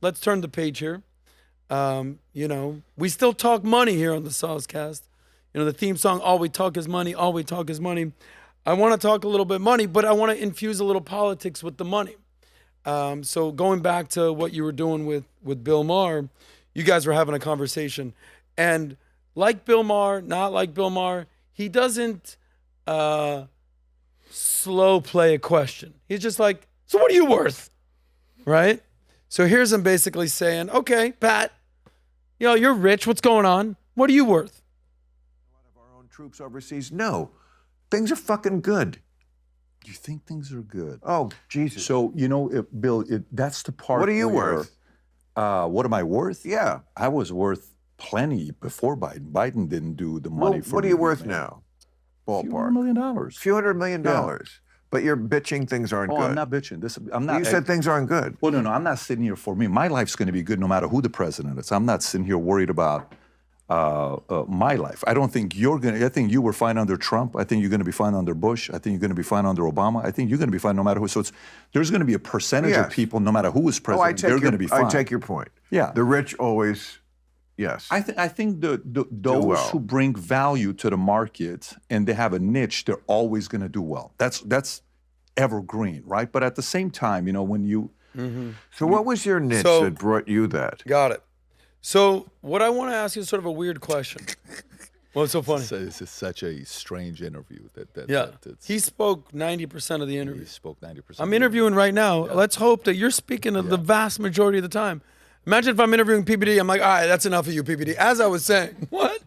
let's turn the page here. We still talk money here on the SOSCAST. The theme song, all we talk is money, all we talk is money. I want to talk a little bit money, but I want to infuse a little politics with the money. So going back to what you were doing with Bill Maher, you guys were having a conversation. And like Bill Maher, not like Bill Maher, he doesn't slow play a question. He's just like, so what are you worth? Right? So here's him basically saying, okay, Pat, you're rich. What's going on? What are you worth? A lot of our own troops overseas. No, things are fucking good. You think things are good? Oh, Jesus. So, Bill, that's the part. What are you where, worth? What am I worth? Yeah. I was worth plenty before Biden. Biden didn't do the money for me. What are you worth now? Ballpark. $1 million. Few $100 million. Yeah. But you're bitching things aren't good. I'm not bitching. I'm not. You said things aren't good. Well, no. I'm not sitting here for me. My life's going to be good no matter who the president is. I'm not sitting here worried about my life. I don't think you're going to. I think you were fine under Trump. I think you're going to be fine under Bush. I think you're going to be fine under Obama. I think you're going to be fine no matter who. So there's going to be a percentage of people, no matter who is president, they're going to be fine. I take your point. Yeah. The rich always, yes. I think those who bring value to the market and they have a niche, they're always going to do well. That's evergreen, right? But at the same time, when you... Mm-hmm. So what was your niche that brought you that? Got it. So what I want to ask you is sort of a weird question. What's so funny? This is such a strange interview. He spoke 90% of the interview. He spoke 90%. I'm interviewing right now. Yeah. Let's hope that you're speaking the vast majority of the time. Imagine if I'm interviewing PBD, I'm like, all right, that's enough of you, PBD. As I was saying, what?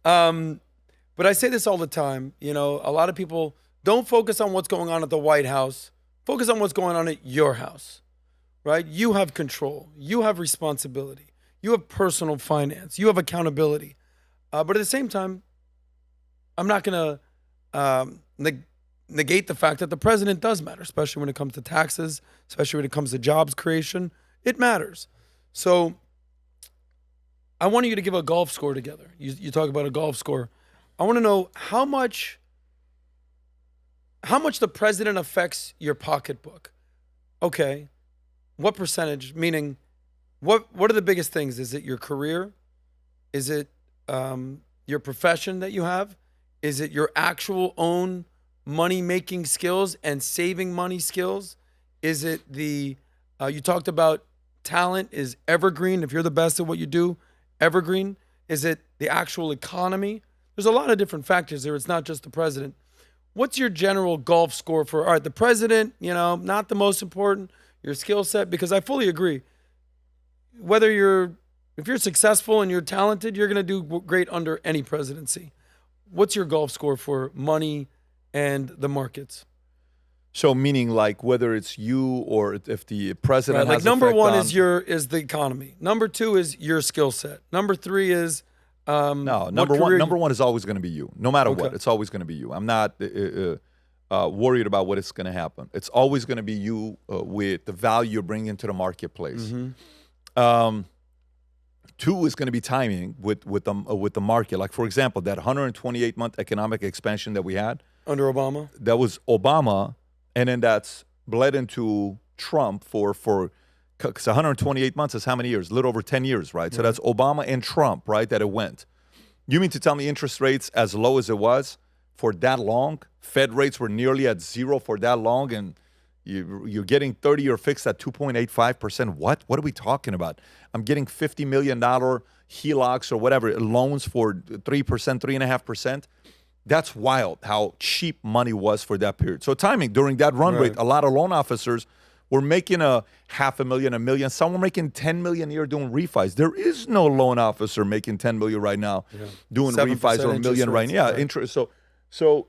But I say this all the time. A lot of people don't focus on what's going on at the White House. Focus on what's going on at your house, right? You have control. You have responsibility. You have personal finance. You have accountability. But at the same time, I'm not going to negate the fact that the president does matter, especially when it comes to taxes, especially when it comes to jobs creation. It matters. So I want you to give a golf score together. You talk about a golf score. I want to know how much the president affects your pocketbook. Okay. What percentage? Meaning, what are the biggest things? Is it your career? Is it your profession that you have? Is it your actual own money-making skills and saving money skills? Is it you talked about talent is evergreen. If you're the best at what you do, evergreen. Is it the actual economy? There's a lot of different factors there. It's not just the president. What's your general golf score for, all right, the president, not the most important, your skill set? Because I fully agree. If you're successful and you're talented, you're going to do great under any presidency. What's your golf score for money and the markets? So meaning like whether it's you or if the president has number one is the economy. Number two is your skill set. Number three is number one is always going to be you, no matter what. It's always going to be you. I'm not worried about what is going to happen. It's always going to be you with the value you're bringing to the marketplace. Mm-hmm. Two is going to be timing with the market. Like for example, that 128-month economic expansion that we had under Obama. That was Obama, and then that's bled into Trump because 128 months is how many years? A little over 10 years, right? So that's Obama and Trump, right, that it went. You mean to tell me interest rates as low as it was for that long? Fed rates were nearly at zero for that long, and you're getting 30-year fixed at 2.85%. What? What are we talking about? I'm getting $50 million HELOCs or whatever, loans for 3%, 3.5%. That's wild how cheap money was for that period. So timing, during that run rate, a lot of loan officers were making $500,000, $1 million. Some were making $10 million a year doing refis. There is no loan officer making $10 million right now doing refis or $1 million right now. Yeah, interest. So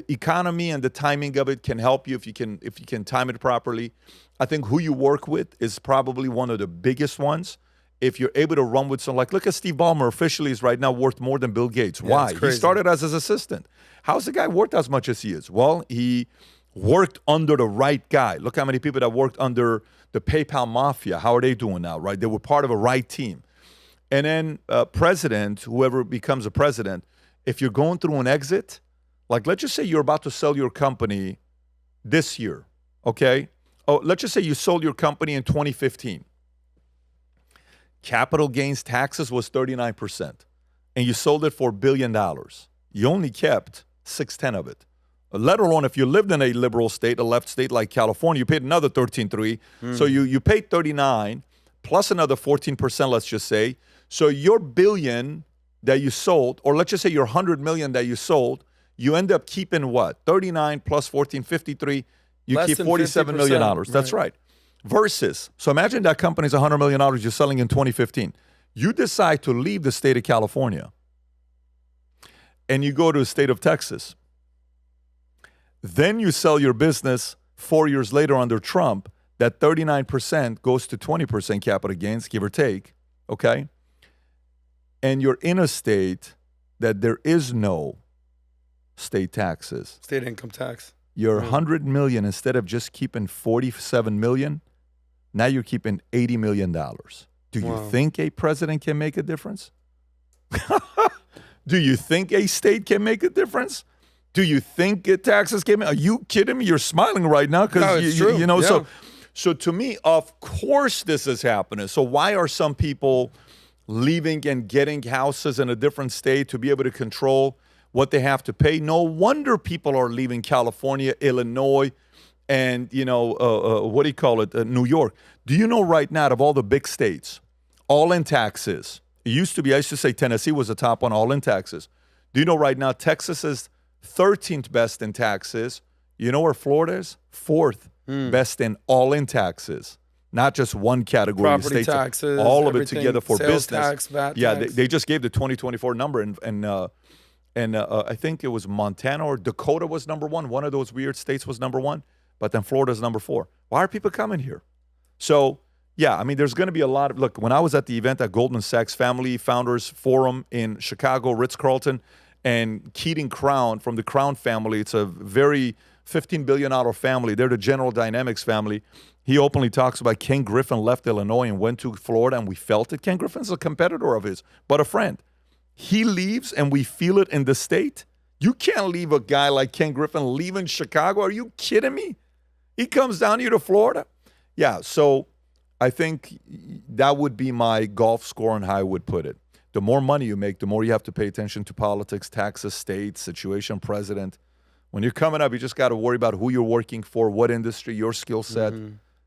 economy and the timing of it can help you if you can time it properly. I think who you work with is probably one of the biggest ones. If you're able to run with someone, look at Steve Ballmer, officially is right now worth more than Bill Gates. Why? He started as his assistant. How's the guy worth as much as he is? Well, he worked under the right guy. Look how many people that worked under the PayPal mafia. How are they doing now, right? They were part of a right team. And then president, whoever becomes a president, if you're going through an exit, like let's just say you're about to sell your company this year, okay? Oh, let's just say you sold your company in 2015. Capital gains taxes was 39%, and you sold it for $1 billion. You only kept 610 of it. Let alone if you lived in a liberal state, a left state like California, you paid another 13.3. So you paid 39 plus another 14%, let's just say. So your billion that you sold, or let's just say your 100 million that you sold, you end up keeping what? 39 plus 14, 53. You Less keep than $47 million. That's right. Versus, so imagine that company's $100 million you're selling in 2015. You decide to leave the state of California and you go to the state of Texas. Then you sell your business 4 years later under Trump. That 39% goes to 20% capital gains, give or take, okay? And you're in a state that there is no state taxes. State income tax. Your 100 million, instead of just keeping 47 million, now you're keeping $80 million. Do you think a president can make a difference? Do you think a state can make a difference? Do you think taxes can make? Are you kidding me? You're smiling right now because you know. Yeah. So to me, of course, this is happening. So why are some people leaving and getting houses in a different state to be able to control what they have to pay? No wonder people are leaving California, Illinois, and what do you call it, New York. Do you know right now, out of all the big states, all in taxes? It used to be, I used to say Tennessee was the top one, all in taxes. Do you know right now Texas is 13th best in taxes? You know where Florida is? 4th best in all in taxes. Not just one category. Property taxes, all of it together for sales business. tax, VAT yeah, tax. they just gave the 2024 number, and I think it was Montana or Dakota was number one. One of those weird states was number one, but then Florida's number 4. Why are people coming here? So, yeah, I mean, there's going to be a lot of, look, when I was at the event at Goldman Sachs Family Founders Forum in Chicago, Ritz-Carlton, and Keating Crown from the Crown family, it's a very $15 billion family. They're the General Dynamics family. He openly talks about Ken Griffin left Illinois and went to Florida, and we felt it. Ken Griffin's a competitor of his, but a friend. He leaves, and we feel it in the state. You can't leave a guy like Ken Griffin leaving Chicago. Are you kidding me? He comes down here to Florida. Yeah, so I think that would be my golf score and how I would put it. The more money you make, the more you have to pay attention to politics, taxes, state, situation, president. When you're coming up, you just got to worry about who you're working for, what industry, your skill set.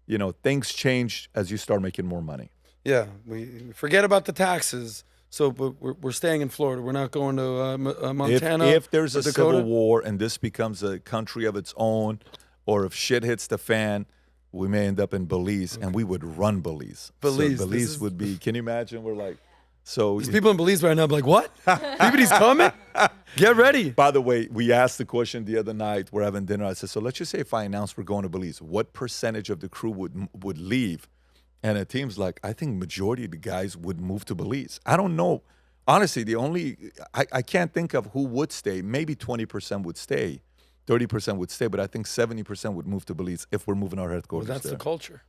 You know, things change as you start making more money. Yeah, we forget about the taxes. So but we're staying in Florida. We're not going to Montana. If there's a Dakota. civil war and this becomes a country of its own, or if shit hits the fan, we may end up in Belize, and we would run Belize. Belize. So Belize would be, can you imagine? We're like, so. There's people in Belize right now be like, what? PBD's coming? Get ready. By the way, we asked the question the other night. We're having dinner. I said, so let's just say if I announce we're going to Belize, what percentage of the crew would leave? And it seems like I think majority of the guys would move to Belize. I don't know. Honestly, I can't think of who would stay. Maybe 20% would stay. 30% would stay, but I think 70% would move to Belize if we're moving our headquarters Well, that's there. the culture.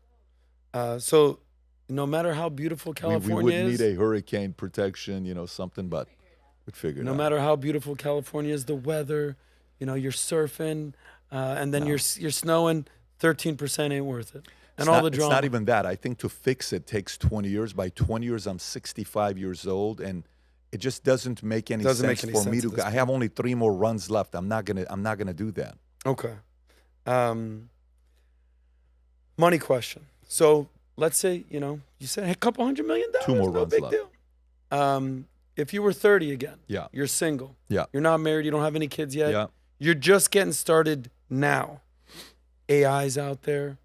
So no matter how beautiful California we would is, need a hurricane protection, something, but we'd figure it out. no matter how beautiful California is, the weather, you're surfing, and then you're snowing, 13% ain't worth it. And all the drama. It's not even that. I think to fix it takes 20 years. By 20 years, I'm 65 years old, and it just doesn't make any sense for me to. I have only 3 more runs left. I'm not gonna do that. Okay. Money question. So let's say you said a couple $100 million. 2 more no runs big left. Deal. If you were 30 again, Yeah. you're single, Yeah. you're not married, you don't have any kids yet, Yeah. you're just getting started now. AI's out there,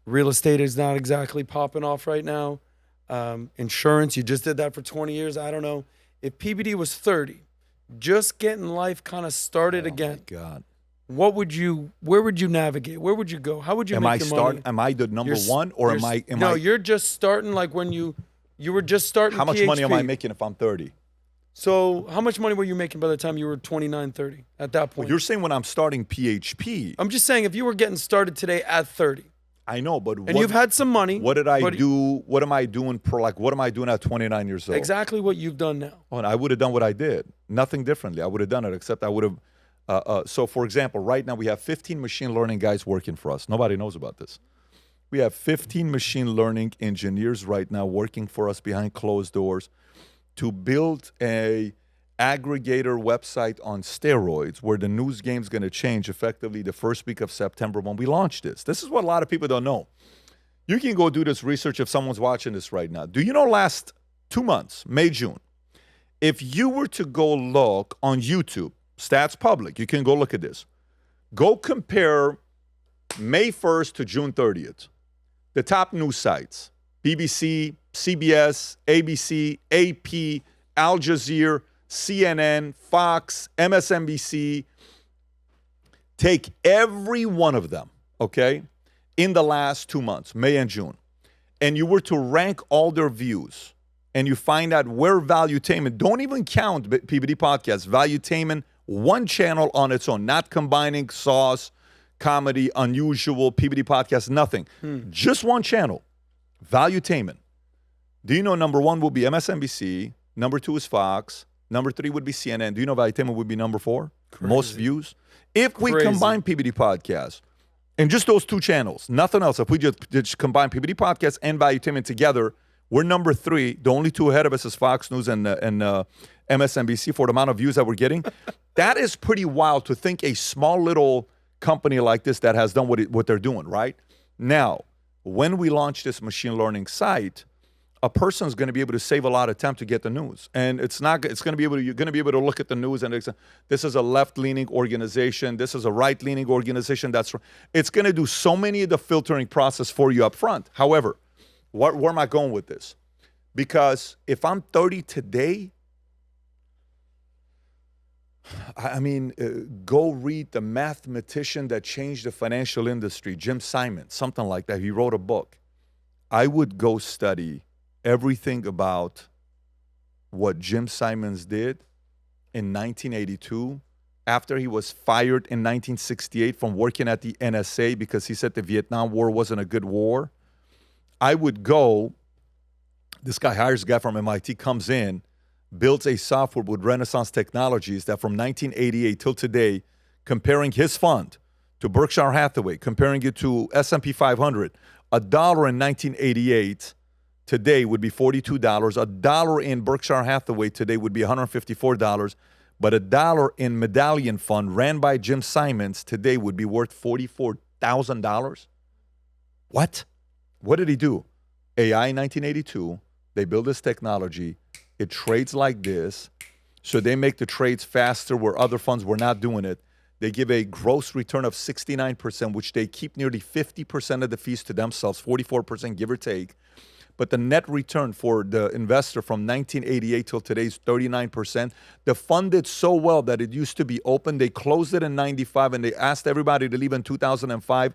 real estate is not exactly popping off right now. Insurance, you just did that for 20 years. I don't know. If PBD was 30, just getting life kind of started again, Oh my God. where would you navigate? Where would you go? How would you make your money? Am I the number one, or am I? You're just starting like when you were just starting. How much PHP. money am I making if I'm 30? So how much money were you making by the time you were 29, 30 at that point? Well, you're saying when I'm starting PHP. I'm just saying if you were getting started today at 30. I know, but And you've had some money. What did I do? What am I doing what am I doing at 29 years old? Exactly what you've done now. Oh, and I would have done what I did. Nothing differently. I would have done it, except I would have So, for example, right now we have 15 machine learning guys working for us. Nobody knows about this. We have 15 machine learning engineers right now working for us behind closed doors to build a aggregator website on steroids where the news game is going to change effectively the first week of September when we launch this. This is what a lot of people don't know. You can go do this research if someone's watching this right now. Do you know last 2 months, May, June, if you were to go look on YouTube, Stats Public, you can go look at this. Go compare May 1st to June 30th. The top news sites, BBC, CBS, ABC, AP, Al Jazeera, CNN, Fox, MSNBC. Take every one of them, okay, in the last 2 months, May and June, and you were to rank all their views, and you find out where Valuetainment, don't even count PBD Podcast, Valuetainment, one channel on its own, not combining Sauce, Comedy, Unusual, PBD Podcast, nothing. Just one channel, Valuetainment. Do you know number one will be MSNBC, number two is Fox, number three would be CNN. Do you know Valuetainment would be number four? Crazy. Most views. If we combine PBD Podcast and just those two channels, nothing else, if we just combine PBD Podcast and Valuetainment together, we're number three. The only two ahead of us is Fox News and MSNBC for the amount of views that we're getting. That is pretty wild to think a small little company like this that has done what they're doing, right? Now, when we launch this machine learning site, a person is going to be able to save a lot of time to get the news, and you're going to be able to look at the news and this is a left-leaning organization, this is a right-leaning organization. It's going to do so many of the filtering process for you up front. However, where am I going with this? Because if I'm 30 today, I mean, go read The Mathematician That Changed the Financial Industry, Jim Simons, something like that. He wrote a book. I would go study everything about what Jim Simons did in 1982 after he was fired in 1968 from working at the NSA because he said the Vietnam War wasn't a good war. I would go, this guy hires a guy from MIT, comes in, builds a software with Renaissance Technologies that from 1988 till today, comparing his fund to Berkshire Hathaway, comparing it to S&P 500, $1 in 1988 today would be $42. $1 in Berkshire Hathaway today would be $154. But $1 in Medallion Fund ran by Jim Simons today would be worth $44,000. What? What did he do? AI in 1982. They build this technology. It trades like this. So they make the trades faster where other funds were not doing it. They give a gross return of 69%, which they keep nearly 50% of the fees to themselves, 44% give or take. But the net return for the investor from 1988 till today is 39%. The fund did so well that it used to be open. They closed it in 95 and they asked everybody to leave in 2005.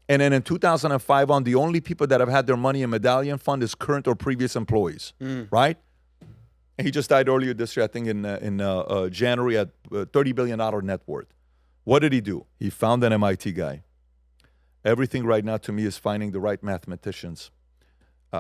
And then in 2005 on, the only people that have had their money in Medallion Fund is current or previous employees, right? And he just died earlier this year, I think in January at $30 billion net worth. What did he do? He found an MIT guy. Everything right now to me is finding the right mathematicians.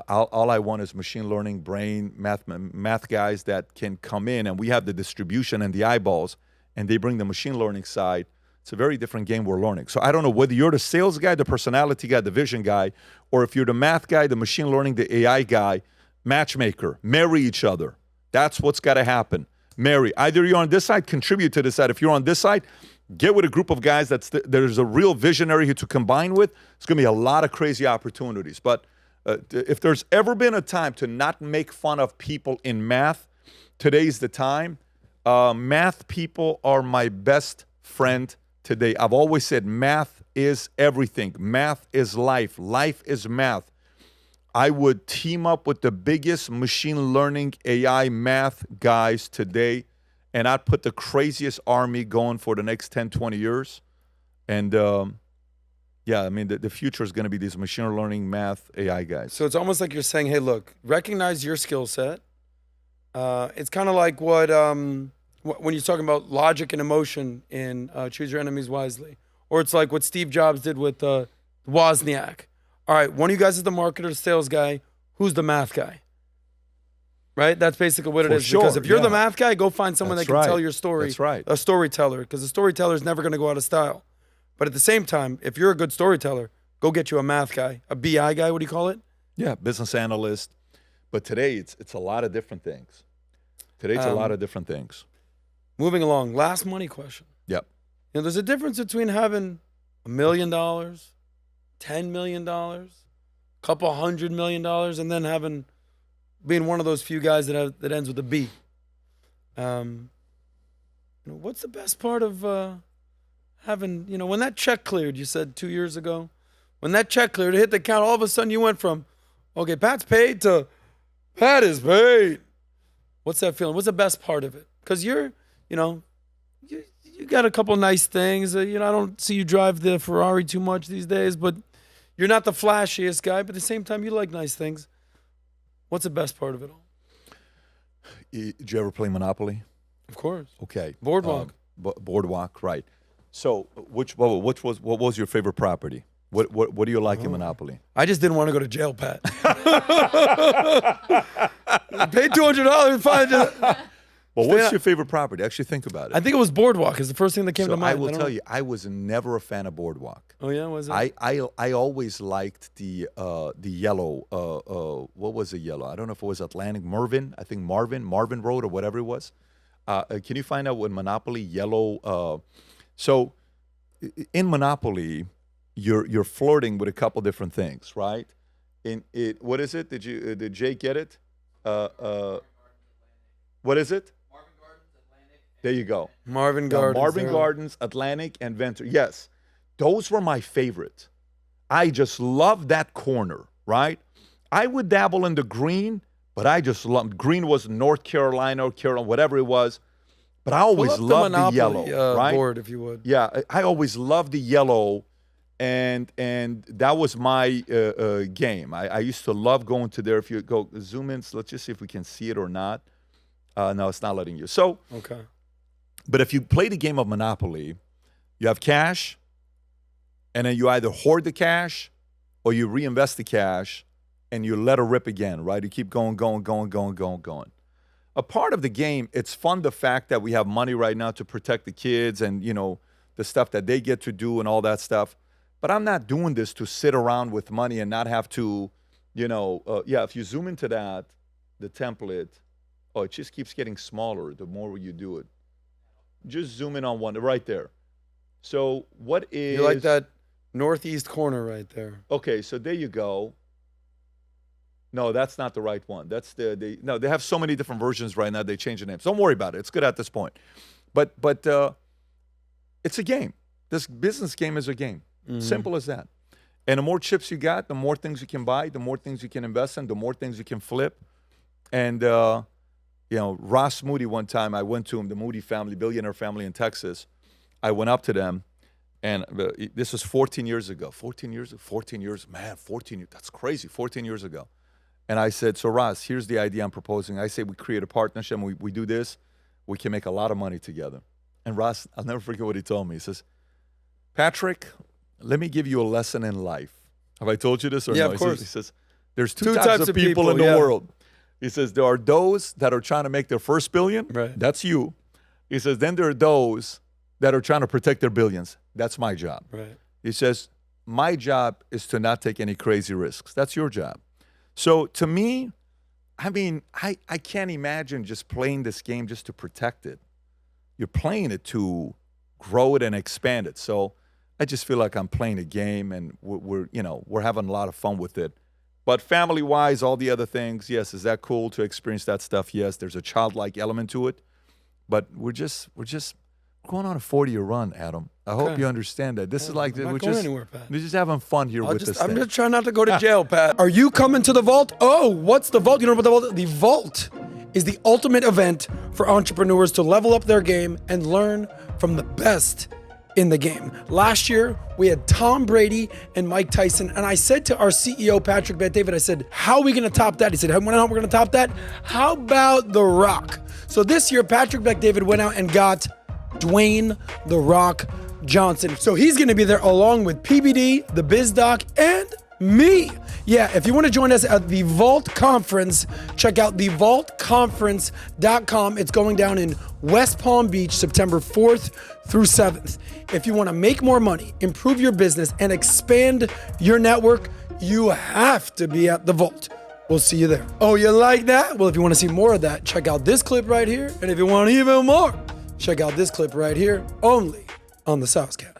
All I want is machine learning, brain, math guys that can come in, and we have the distribution and the eyeballs, and they bring the machine learning side. It's a very different game we're learning. So I don't know whether you're the sales guy, the personality guy, the vision guy, or if you're the math guy, the machine learning, the AI guy, matchmaker, marry each other. That's what's got to happen. Marry. Either you're on this side, contribute to this side. If you're on this side, get with a group of guys there's a real visionary here to combine with. It's going to be a lot of crazy opportunities. But if there's ever been a time to not make fun of people in math, today's the time. Math people are my best friend today. I've always said math is everything. Math is life. Life is math. I would team up with the biggest machine learning AI math guys today, and I'd put the craziest army going for the next 10, 20 years. And yeah, I mean, the future is going to be these machine learning, math, AI guys. So it's almost like you're saying, hey, look, recognize your skill set. It's kind of like what when you're talking about logic and emotion in Choose Your Enemies Wisely. Or it's like what Steve Jobs did with Wozniak. All right, one of you guys is the marketer, the sales guy. Who's the math guy? right? That's basically what it For is. Because sure, if you're the yeah. math guy, go find someone That's that can tell right. your story. That's right. A storyteller, because a storyteller is never going to go out of style. But at the same time, if you're a good storyteller, go get you a math guy, a BI guy. What do you call it? Yeah, business analyst. But today it's a lot of different things. Today it's a lot of different things. Moving along, last money question. Yep. You know, there's a difference between having $1 million, $10 million, a couple $100 million, and then being one of those few guys that ends with a B. What's the best part of having, when that check cleared, you said 2 years ago, when that check cleared, it hit the account, all of a sudden you went from, okay, Pat's paid to Pat is paid. What's that feeling? What's the best part of it? Because you got a couple nice things. I don't see you drive the Ferrari too much these days, but you're not the flashiest guy. But at the same time, you like nice things. What's the best part of it all? Did you ever play Monopoly? Of course. Okay. Boardwalk. Boardwalk, right. So what was your favorite property? What do you like in Monopoly? I just didn't want to go to jail, Pat. Paid $200 fine. Well, what's your favorite property? Actually, think about it. I think it was Boardwalk is the first thing that came to mind. I will tell you, I was never a fan of Boardwalk. Oh yeah, was it? I always liked the yellow. What was the yellow? I don't know if it was Atlantic Marvin. I think Marvin Road or whatever it was. Can you find out what Monopoly yellow? So in Monopoly, you're flirting with a couple different things, right? What is it? Did Jake get it? What is it? There you go. Marvin Gardens. Marvin Gardens, Atlantic, and Venture. Yes, those were my favorite. I just loved that corner, right? I would dabble in the green, but I just loved green was North Carolina, whatever it was. But I always loved the yellow, right? Board, if you would. Yeah, I always loved the yellow, and that was my game. I used to love going to there. If you go zoom in, so let's just see if we can see it or not. No, it's not letting you. So okay. But if you play the game of Monopoly, you have cash, and then you either hoard the cash or you reinvest the cash and you let it rip again, right? You keep going. A part of the game, it's fun the fact that we have money right now to protect the kids and, the stuff that they get to do and all that stuff. But I'm not doing this to sit around with money and not have to, if you zoom into that, the template, it just keeps getting smaller the more you do it. Just zoom in on one right there. So what is... You like that northeast corner right there. Okay, so there you go. No, that's not the right one. That's no, they have so many different versions right now. They change the names. Don't worry about it. It's good at this point. But it's a game. This business game is a game. Mm-hmm. Simple as that. And the more chips you got, the more things you can buy, the more things you can invest in, the more things you can flip. And Ross Moody, one time I went to him, the Moody family, billionaire family in Texas. I went up to them, and this was 14 years ago. 14 years, man, 14 years, that's crazy, 14 years ago. And I said, so Ross, here's the idea I'm proposing. I say we create a partnership, and we do this, we can make a lot of money together. And Ross, I'll never forget what he told me. He says, Patrick, let me give you a lesson in life. Have I told you this or no? Yeah, of course. He says, there's two types of people in the world. He says, there are those that are trying to make their first billion. Right. That's you. He says, then there are those that are trying to protect their billions. That's my job. Right. He says, my job is to not take any crazy risks. That's your job. So to me, I can't imagine just playing this game just to protect it. You're playing it to grow it and expand it. So I just feel like I'm playing a game, and we're having a lot of fun with it. But family-wise, all the other things, yes, is that cool to experience that stuff? Yes, there's a childlike element to it. But we're just going on a 40-year run, Adam. I hope you understand that. This is like I'm not going anywhere, Pat. we're just having fun here with this I'm thing. just trying not to go to jail, Pat. Are you coming to the vault? Oh, what's the vault? You know about the vault? The vault is the ultimate event for entrepreneurs to level up their game and learn from the best in the game. Last year, we had Tom Brady and Mike Tyson, and I said to our CEO, Patrick Bet-David, I said, how are we going to top that? He said, how we're going to top that? How about The Rock? So this year, Patrick Bet-David went out and got Dwayne The Rock Johnson. So he's going to be there along with PBD, the Biz Doc, and me. Yeah, if you want to join us at the Vault Conference, check out thevaultconference.com. It's going down in West Palm Beach, September 4th through 7th. If you want to make more money, improve your business, and expand your network, you have to be at the Vault. We'll see you there. Oh, you like that? Well, if you want to see more of that, check out this clip right here. And if you want even more, check out this clip right here, only on the SOSCAST.